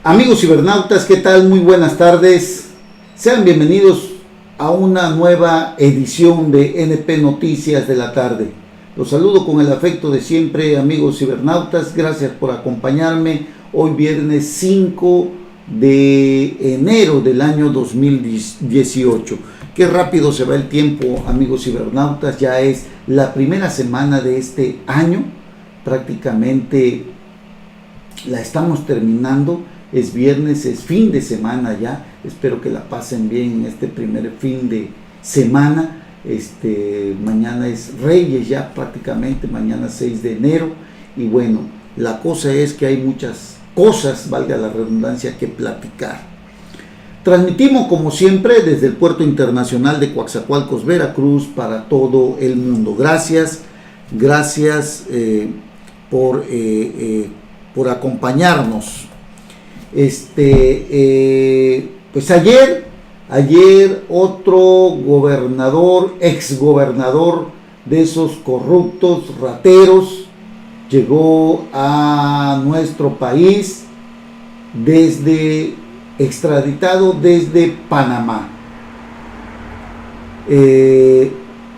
Amigos cibernautas, ¿qué tal? Muy buenas tardes. Sean bienvenidos a una nueva edición de NP Noticias de la tarde. Los saludo con el afecto de siempre, amigos cibernautas. Gracias por acompañarme hoy viernes 5 de enero del año 2018. Qué rápido se va el tiempo, amigos cibernautas. Ya es la primera semana de este año. Prácticamente la estamos terminando. Es viernes, es fin de semana ya. Espero que la pasen bien en este primer fin de semana. Mañana es Reyes ya prácticamente, mañana 6 de enero. Y bueno, la cosa es que hay muchas cosas, valga la redundancia, que platicar. Transmitimos como siempre desde el Puerto Internacional de Coatzacoalcos, Veracruz, para todo el mundo. Gracias por acompañarnos. Pues ayer otro gobernador, exgobernador de esos corruptos, rateros, llegó a nuestro país extraditado desde Panamá.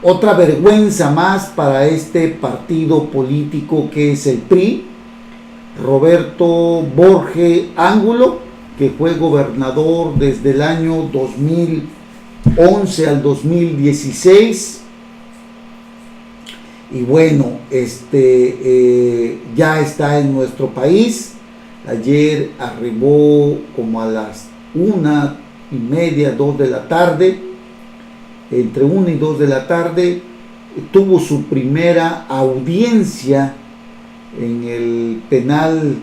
Otra vergüenza más para este partido político que es el PRI. Roberto Borge Ángulo, que fue gobernador desde el año 2011 al 2016. Y bueno, ya está en nuestro país. Ayer arribó como a las 1:30, 2 de la tarde. Entre 1 y 2 de la tarde tuvo su primera audiencia en el penal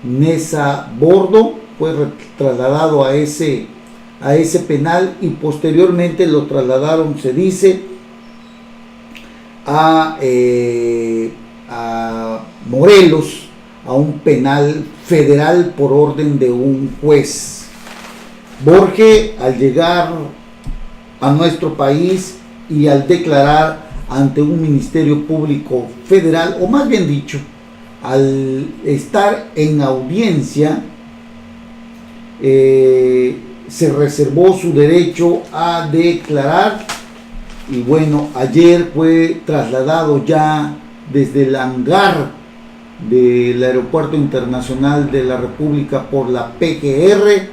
Nesa Bordo. Fue trasladado a ese penal y posteriormente lo trasladaron, se dice, a Morelos, a un penal federal por orden de un juez. Borge, al llegar a nuestro país y al declarar ante un ministerio público federal, o más bien dicho, al estar en audiencia, se reservó su derecho a declarar. Y bueno, ayer fue trasladado ya desde el hangar del Aeropuerto Internacional de la República por la PGR,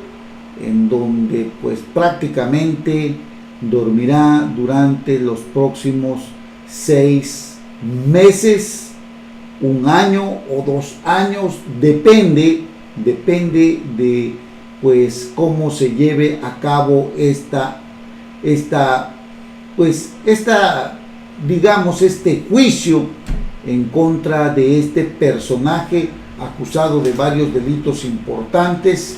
en donde pues prácticamente dormirá durante los próximos 6 meses, 1 año o 2 años, depende de pues cómo se lleve a cabo este juicio en contra de este personaje acusado de varios delitos importantes,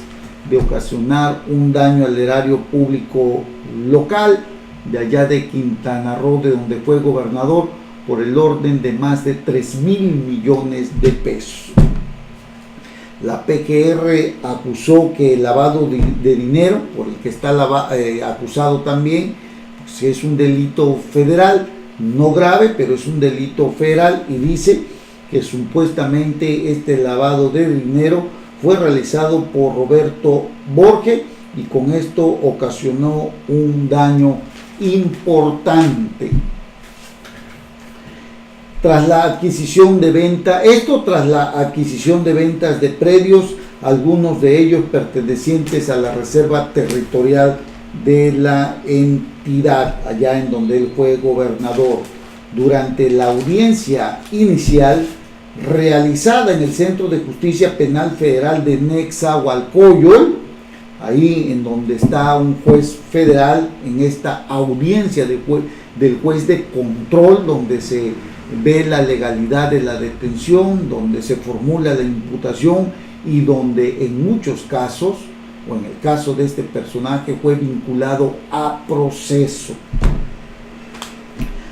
de ocasionar un daño al erario público local de allá de Quintana Roo, de donde fue gobernador, por el orden de más de 3,000 millones de pesos. La PGR acusó que el lavado de dinero, por el que está acusado también, pues es un delito federal, no grave, pero es un delito federal, y dice que supuestamente este lavado de dinero fue realizado por Roberto Borge y con esto ocasionó un daño importante. Tras la adquisición de ventas de predios, algunos de ellos pertenecientes a la Reserva Territorial de la entidad, allá en donde él fue gobernador. Durante la audiencia inicial realizada en el Centro de Justicia Penal Federal de Nezahualcóyotl, ahí en donde está un juez federal, en esta audiencia del juez de control, donde se ve la legalidad de la detención, donde se formula la imputación y donde en muchos casos, o en el caso de este personaje, fue vinculado a proceso.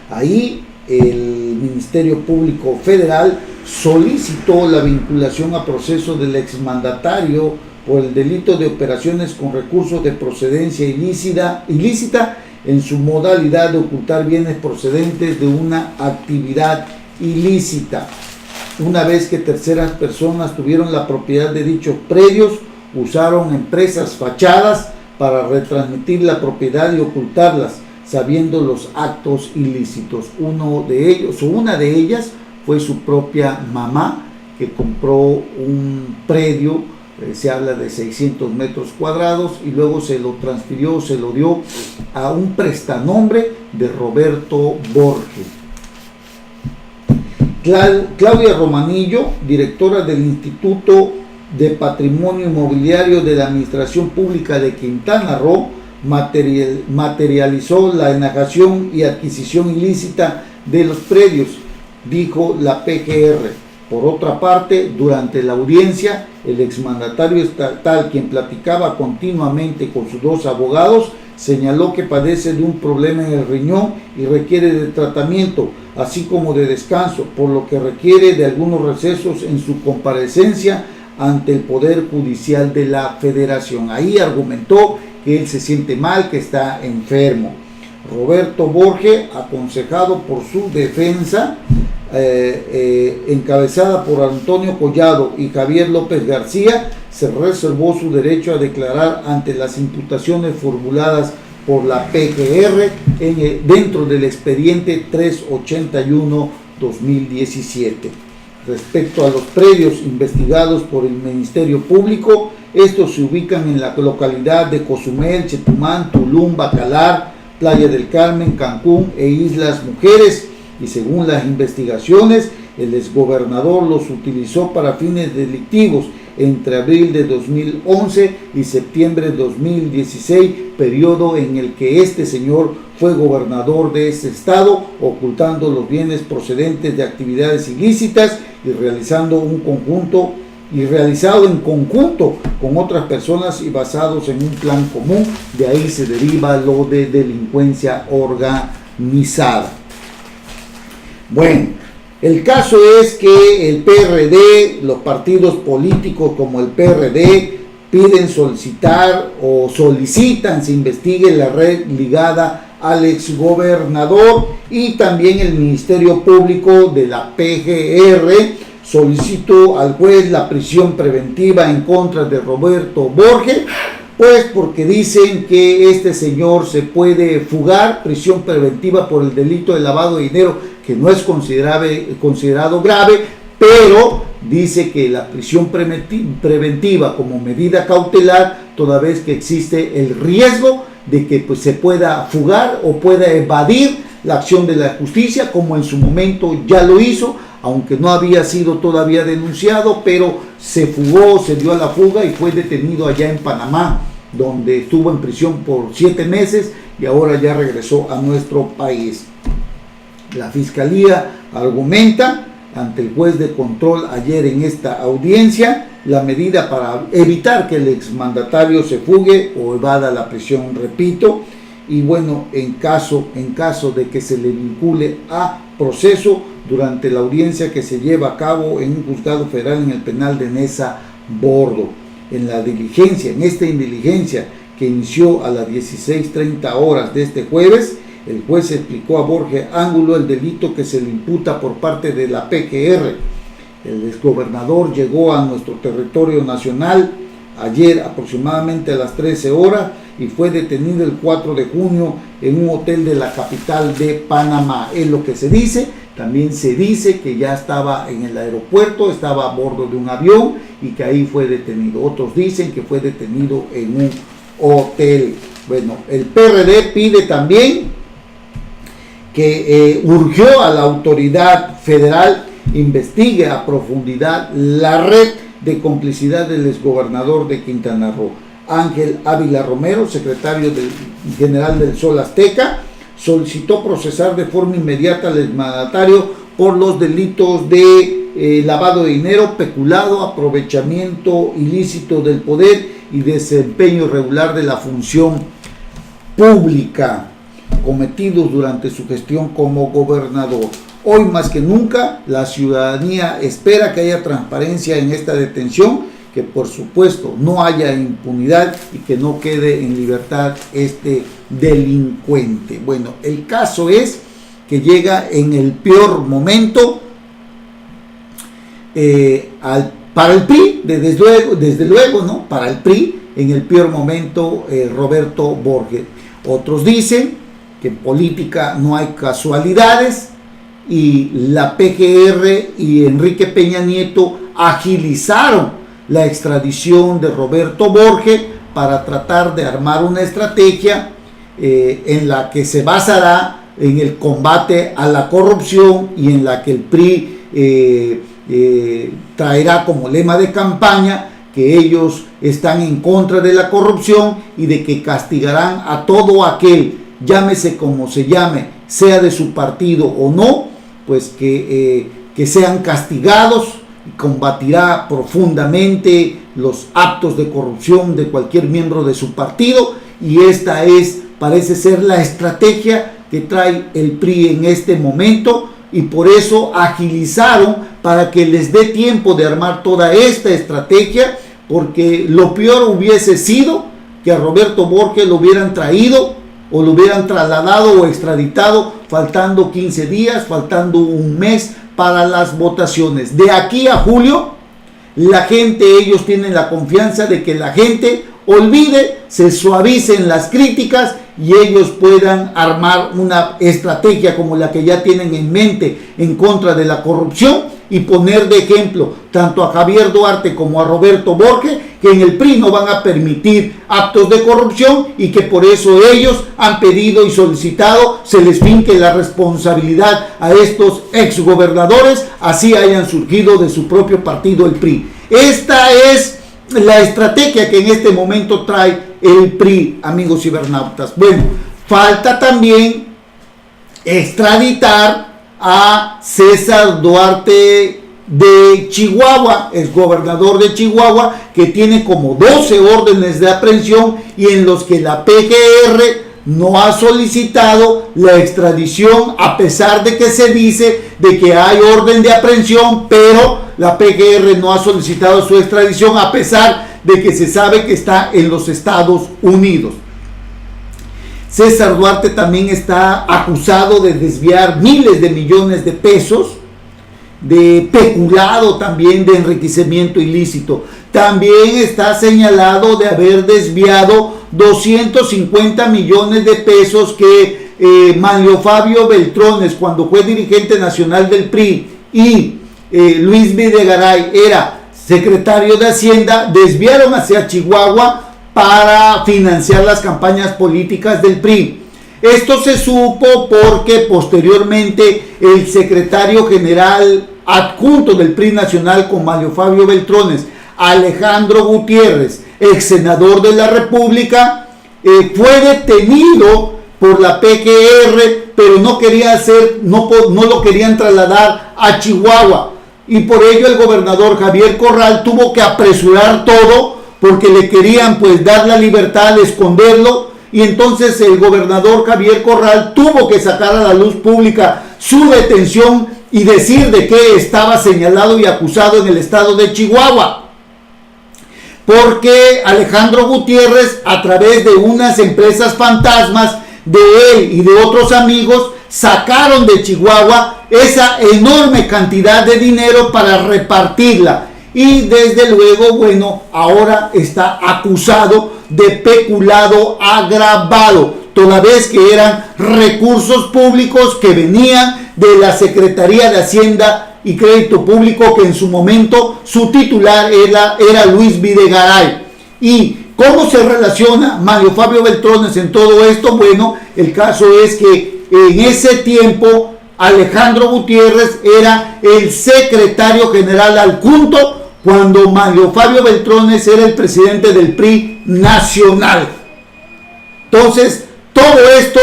Ahí el Ministerio Público Federal solicitó la vinculación a proceso del exmandatario por el delito de operaciones con recursos de procedencia ilícita en su modalidad de ocultar bienes procedentes de una actividad ilícita. Una vez que terceras personas tuvieron la propiedad de dichos predios usaron empresas fachadas para retransmitir la propiedad y ocultarlas, sabiendo los actos ilícitos. Uno de ellos, o una de ellas, fue su propia mamá, que compró un predio, se habla de 600 metros cuadrados, y luego se lo transfirió, se lo dio a un prestanombre de Roberto Borges. Claudia Romanillo, directora del Instituto de Patrimonio Inmobiliario de la Administración Pública de Quintana Roo, materializó la enajenación y adquisición ilícita de los predios, dijo la PGR. Por otra parte, durante la audiencia, el exmandatario estatal, quien platicaba continuamente con sus dos abogados, señaló que padece de un problema en el riñón y requiere de tratamiento, así como de descanso, por lo que requiere de algunos recesos en su comparecencia ante el Poder Judicial de la Federación. Ahí argumentó que él se siente mal, que está enfermo. Roberto Borges, aconsejado por su defensa, encabezada por Antonio Collado y Javier López García, se reservó su derecho a declarar ante las imputaciones formuladas por la PGR dentro del expediente 381-2017. Respecto a los predios investigados por el Ministerio Público, estos se ubican en la localidad de Cozumel, Chetumal, Tulum, Bacalar, Playa del Carmen, Cancún e Islas Mujeres, y según las investigaciones, el exgobernador los utilizó para fines delictivos entre abril de 2011 y septiembre de 2016, periodo en el que este señor fue gobernador de ese estado, ocultando los bienes procedentes de actividades ilícitas y realizado en conjunto con otras personas y basados en un plan común. De ahí se deriva lo de delincuencia organizada. Bueno, el caso es que el PRD, los partidos políticos como el PRD, piden solicitan, se investigue la red ligada al exgobernador, y también el Ministerio Público de la PGR solicitó al juez la prisión preventiva en contra de Roberto Borges, pues porque dicen que este señor se puede fugar, prisión preventiva por el delito de lavado de dinero, que no es considerado grave, pero dice que la prisión preventiva como medida cautelar, toda vez que existe el riesgo de que pues, se pueda fugar o pueda evadir la acción de la justicia, como en su momento ya lo hizo, aunque no había sido todavía denunciado, pero se fugó, se dio a la fuga y fue detenido allá en Panamá, donde estuvo en prisión por 7 meses y ahora ya regresó a nuestro país. La Fiscalía argumenta ante el juez de control ayer en esta audiencia la medida para evitar que el exmandatario se fugue o evada la prisión, repito, y bueno, en caso de que se le vincule a proceso durante la audiencia que se lleva a cabo en un juzgado federal en el penal de Neza Bordo. En esta indiligencia que inició a las 16:30 horas de este jueves, el juez explicó a Borges Ángulo el delito que se le imputa por parte de la PGR. El exgobernador llegó a nuestro territorio nacional ayer aproximadamente a las 13 horas y fue detenido el 4 de junio en un hotel de la capital de Panamá. Es lo que se dice. También se dice que ya estaba en el aeropuerto, estaba a bordo de un avión y que ahí fue detenido. Otros dicen que fue detenido en un hotel. Bueno, el PRD pide también que urgió a la autoridad federal investigue a profundidad la red de complicidad del exgobernador de Quintana Roo. Ángel Ávila Romero, secretario general del Sol Azteca, solicitó procesar de forma inmediata al exmandatario por los delitos de lavado de dinero, peculado, aprovechamiento ilícito del poder y desempeño irregular de la función pública cometidos durante su gestión como gobernador. Hoy más que nunca la ciudadanía espera que haya transparencia en esta detención, que por supuesto no haya impunidad y que no quede en libertad este delincuente. Bueno, el caso es que llega en el peor momento al para el PRI, desde luego, ¿no? Para el PRI, en el peor momento, Roberto Borges. Otros dicen que en política no hay casualidades y la PGR y Enrique Peña Nieto agilizaron la extradición de Roberto Borges para tratar de armar una estrategia en la que se basará en el combate a la corrupción y en la que el PRI traerá como lema de campaña que ellos están en contra de la corrupción y de que castigarán a todo aquel, llámese como se llame, sea de su partido o no, pues que sean castigados, combatirá profundamente los actos de corrupción de cualquier miembro de su partido, y esta parece ser la estrategia que trae el PRI en este momento, y por eso agilizaron para que les dé tiempo de armar toda esta estrategia, porque lo peor hubiese sido que a Roberto Borges lo hubieran traído o lo hubieran trasladado o extraditado faltando 15 días, faltando un mes para las votaciones. De aquí a julio, ellos tienen la confianza de que la gente olvide, se suavicen las críticas y ellos puedan armar una estrategia como la que ya tienen en mente en contra de la corrupción y poner de ejemplo tanto a Javier Duarte como a Roberto Borges, que en el PRI no van a permitir actos de corrupción y que por eso ellos han pedido y solicitado se les finque la responsabilidad a estos exgobernadores, así hayan surgido de su propio partido, el PRI. Esta es la estrategia que en este momento trae el PRI, amigos cibernautas. Bueno, falta también extraditar a César Duarte de Chihuahua, exgobernador de Chihuahua, que tiene como 12 órdenes de aprehensión y en los que la PGR no ha solicitado la extradición, a pesar de que se dice de que hay orden de aprehensión, pero la PGR no ha solicitado su extradición, a pesar de que se sabe que está en los Estados Unidos. César Duarte también está acusado de desviar miles de millones de pesos, de peculado también, de enriquecimiento ilícito. También está señalado de haber desviado 250 millones de pesos que Manlio Fabio Beltrones, cuando fue dirigente nacional del PRI, y Luis Videgaray era secretario de Hacienda, desviaron hacia Chihuahua para financiar las campañas políticas del PRI. Esto se supo porque posteriormente el secretario general adjunto del PRI nacional con Manlio Fabio Beltrones, Alejandro Gutiérrez, ex senador de la República, fue detenido por la PGR, pero no lo querían trasladar a Chihuahua, y por ello el gobernador Javier Corral tuvo que apresurar todo porque le querían pues dar la libertad al esconderlo, y entonces el gobernador Javier Corral tuvo que sacar a la luz pública su detención y decir de qué estaba señalado y acusado en el estado de Chihuahua. Porque Alejandro Gutiérrez, a través de unas empresas fantasmas de él y de otros amigos, sacaron de Chihuahua esa enorme cantidad de dinero para repartirla. Y desde luego, bueno, ahora está acusado de peculado agravado, toda vez que eran recursos públicos que venían de la Secretaría de Hacienda y Crédito Público, que en su momento su titular era Luis Videgaray. ¿Y cómo se relaciona Manlio Fabio Beltrones en todo esto? Bueno, el caso es que en ese tiempo Alejandro Gutiérrez era el secretario general adjunto cuando Manlio Fabio Beltrones era el presidente del PRI nacional. Entonces, todo esto,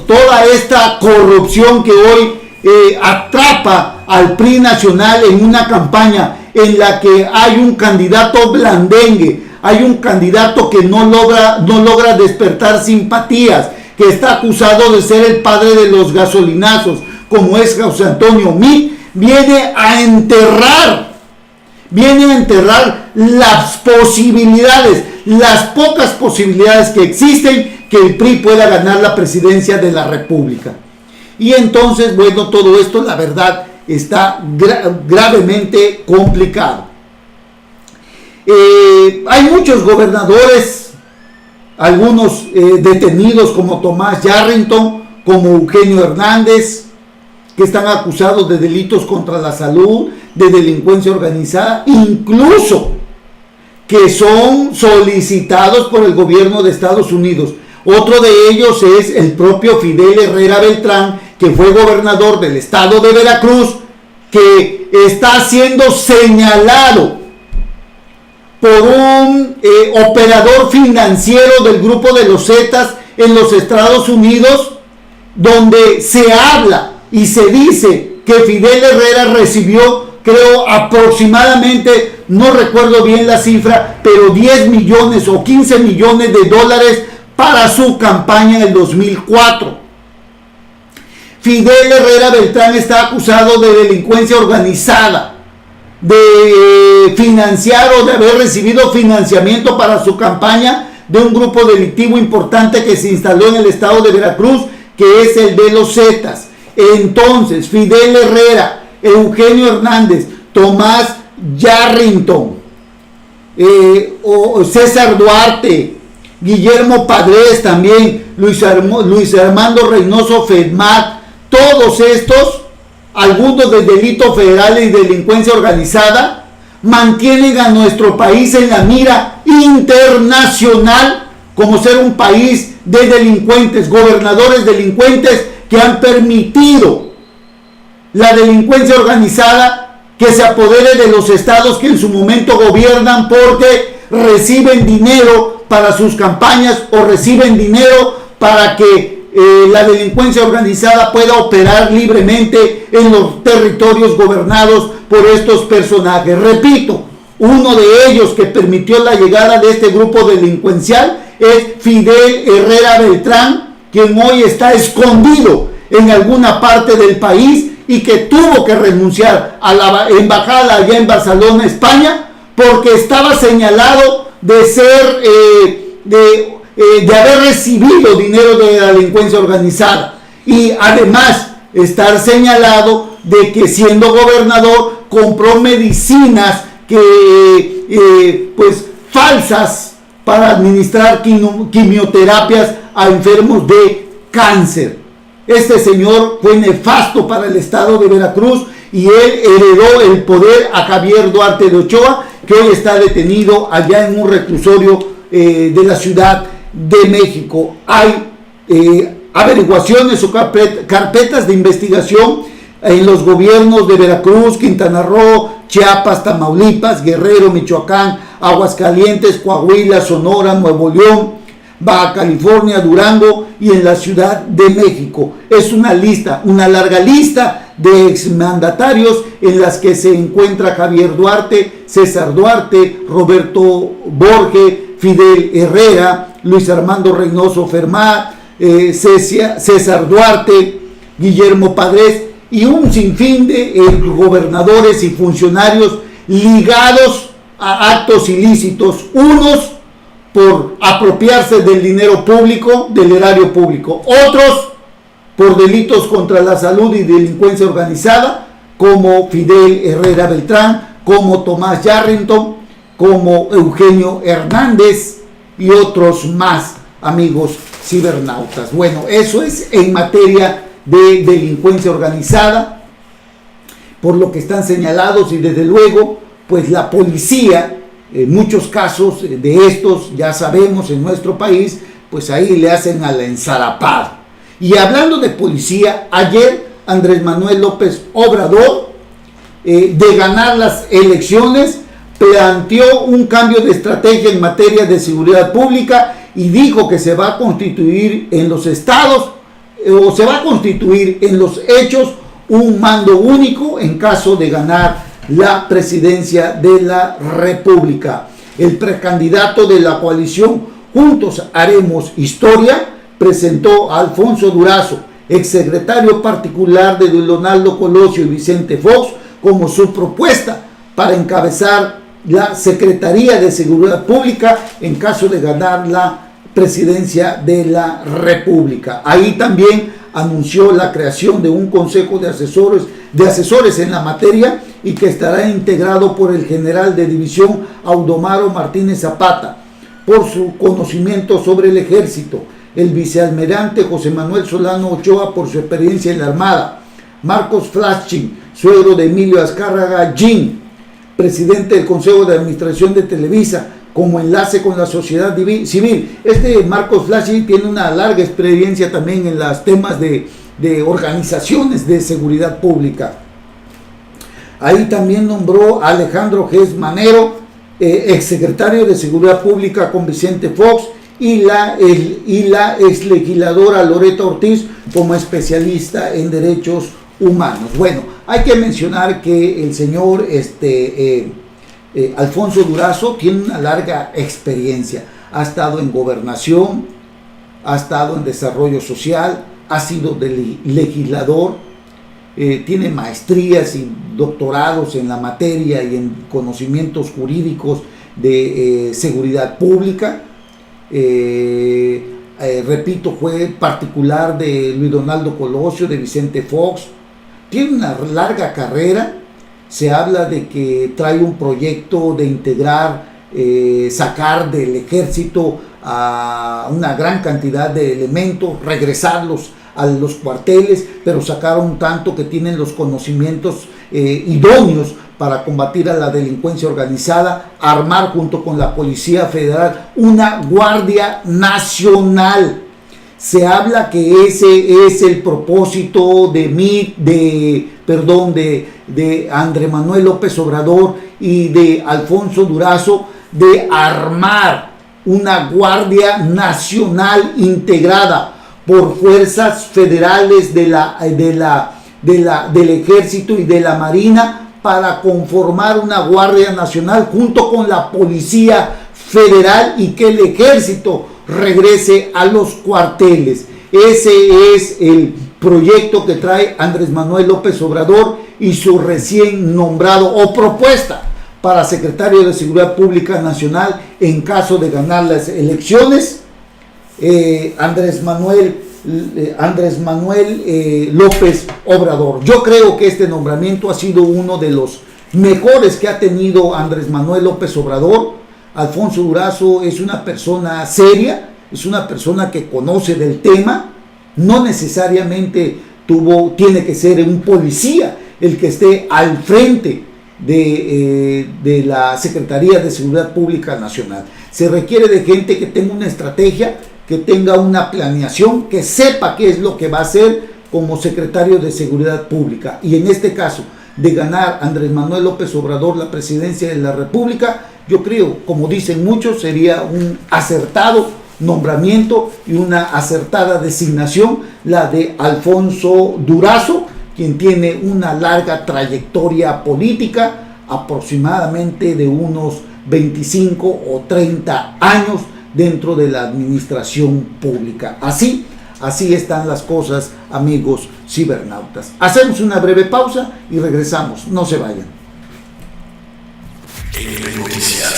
toda esta corrupción que hoy atrapa al PRI nacional en una campaña en la que hay un candidato blandengue, hay un candidato que no logra despertar simpatías, que está acusado de ser el padre de los gasolinazos, como es José Antonio Meade, viene a enterrar las posibilidades, las pocas posibilidades que existen que el PRI pueda ganar la presidencia de la República. Y entonces, bueno, todo esto, la verdad, está gravemente complicado. Hay muchos gobernadores, algunos detenidos como Tomás Yarrington, como Eugenio Hernández, que están acusados de delitos contra la salud, de delincuencia organizada, incluso que son solicitados por el gobierno de Estados Unidos. Otro de ellos es el propio Fidel Herrera Beltrán, que fue gobernador del estado de Veracruz, que está siendo señalado por un operador financiero del grupo de los Zetas en los Estados Unidos, donde se habla y se dice que Fidel Herrera recibió, creo, aproximadamente, no recuerdo bien la cifra, pero 10 millones o 15 millones de dólares para su campaña en el 2004. Fidel Herrera Beltrán está acusado de delincuencia organizada, de financiar o de haber recibido financiamiento para su campaña de un grupo delictivo importante que se instaló en el estado de Veracruz, que es el de los Zetas. Entonces, Fidel Herrera, Eugenio Hernández, Tomás Yarrington, César Duarte, Guillermo Padres también, Luis Armando Reynoso Fedmat, todos estos, algunos de delitos federales y delincuencia organizada, mantienen a nuestro país en la mira internacional como ser un país de delincuentes, gobernadores delincuentes que han permitido la delincuencia organizada que se apodere de los estados que en su momento gobiernan, porque reciben dinero para sus campañas o reciben dinero para que la delincuencia organizada pueda operar libremente en los territorios gobernados por estos personajes. Repito, uno de ellos que permitió la llegada de este grupo delincuencial es Fidel Herrera Beltrán, quien hoy está escondido en alguna parte del país y que tuvo que renunciar a la embajada allá en Barcelona, España, porque estaba señalado de ser, de haber recibido dinero de la delincuencia organizada, y además estar señalado de que siendo gobernador compró medicinas que pues falsas para administrar quimioterapias a enfermos de cáncer. Este señor fue nefasto para el estado de Veracruz y él heredó el poder a Javier Duarte de Ochoa, que hoy está detenido allá en un reclusorio de la Ciudad de México. Hay averiguaciones o carpetas de investigación en los gobiernos de Veracruz, Quintana Roo, Chiapas, Tamaulipas, Guerrero, Michoacán, Aguascalientes, Coahuila, Sonora, Nuevo León, Baja California, Durango y en la Ciudad de México. Es una lista, una larga lista de exmandatarios en las que se encuentra Javier Duarte, César Duarte, Roberto Borges, Fidel Herrera, Luis Armando Reynoso Fermat, César Duarte, Guillermo Padres y un sinfín de gobernadores y funcionarios ligados a actos ilícitos, unos por apropiarse del dinero público, del erario público, otros por delitos contra la salud y delincuencia organizada, como Fidel Herrera Beltrán, como Tomás Yarrington, como Eugenio Hernández y otros más, amigos cibernautas. Bueno, eso es en materia de delincuencia organizada, por lo que están señalados, y desde luego, pues la policía, en muchos casos de estos, ya sabemos, en nuestro país, pues ahí le hacen a la ensarapada. Y hablando de policía, ayer Andrés Manuel López Obrador, de ganar las elecciones, planteó un cambio de estrategia en materia de seguridad pública y dijo que se va a constituir en los estados, o se va a constituir en los hechos, un mando único en caso de ganar la presidencia de la República. El precandidato de la coalición Juntos Haremos Historia presentó a Alfonso Durazo, exsecretario particular de Leonardo Colosio y Vicente Fox, como su propuesta para encabezar la Secretaría de Seguridad Pública en caso de ganar la presidencia de la República. Ahí también anunció la creación de un consejo de asesores en la materia y que estará integrado por el general de división Audomaro Martínez Zapata, por su conocimiento sobre el ejército, el vicealmirante José Manuel Solano Ochoa por su experiencia en la Armada, Marcos Flasching, suegro de Emilio Azcárraga Gin, presidente del Consejo de Administración de Televisa, como enlace con la sociedad civil. Este Marcos Flasching tiene una larga experiencia también en los temas de organizaciones de seguridad pública. Ahí también nombró a Alejandro Gess Manero, exsecretario de Seguridad Pública con Vicente Fox, y la exlegisladora Loreta Ortiz como especialista en derechos humanos. Bueno, hay que mencionar que el señor Alfonso Durazo tiene una larga experiencia. Ha estado en gobernación, ha estado en desarrollo social, ha sido legislador, tiene maestrías y doctorados en la materia y en conocimientos jurídicos de seguridad pública. Repito, fue particular de Luis Donaldo Colosio, de Vicente Fox. Tiene una larga carrera. Se habla de que trae un proyecto de integrar, sacar del ejército a una gran cantidad de elementos, regresarlos a los cuarteles, pero sacar un tanto que tienen los conocimientos idóneos para combatir a la delincuencia organizada, armar junto con la Policía Federal una Guardia Nacional. Se habla que ese es el propósito de Andrés Manuel López Obrador y de Alfonso Durazo, de armar una Guardia Nacional integrada por fuerzas federales del Ejército y de la Marina, para conformar una Guardia Nacional junto con la Policía Federal, y que el Ejército regrese a los cuarteles. Ese es el proyecto que trae Andrés Manuel López Obrador y su recién nombrado o propuesta para secretario de Seguridad Pública Nacional en caso de ganar las elecciones, Andrés Manuel López Obrador. Yo creo que este nombramiento ha sido uno de los mejores que ha tenido Andrés Manuel López Obrador. Alfonso Durazo es una persona seria, es una persona que conoce del tema. No necesariamente tiene que ser un policía el que esté al frente de la Secretaría de Seguridad Pública Nacional. Se requiere de gente que tenga una estrategia, que tenga una planeación, que sepa qué es lo que va a hacer como secretario de Seguridad Pública. Y en este caso, de ganar Andrés Manuel López Obrador la presidencia de la República, yo creo, como dicen muchos, sería un acertado nombramiento y una acertada designación la de Alfonso Durazo, quien tiene una larga trayectoria política, aproximadamente de unos 25 o 30 años dentro de la administración pública. Así están las cosas, amigos cibernautas. Hacemos una breve pausa y regresamos. No se vayan. NP Noticias.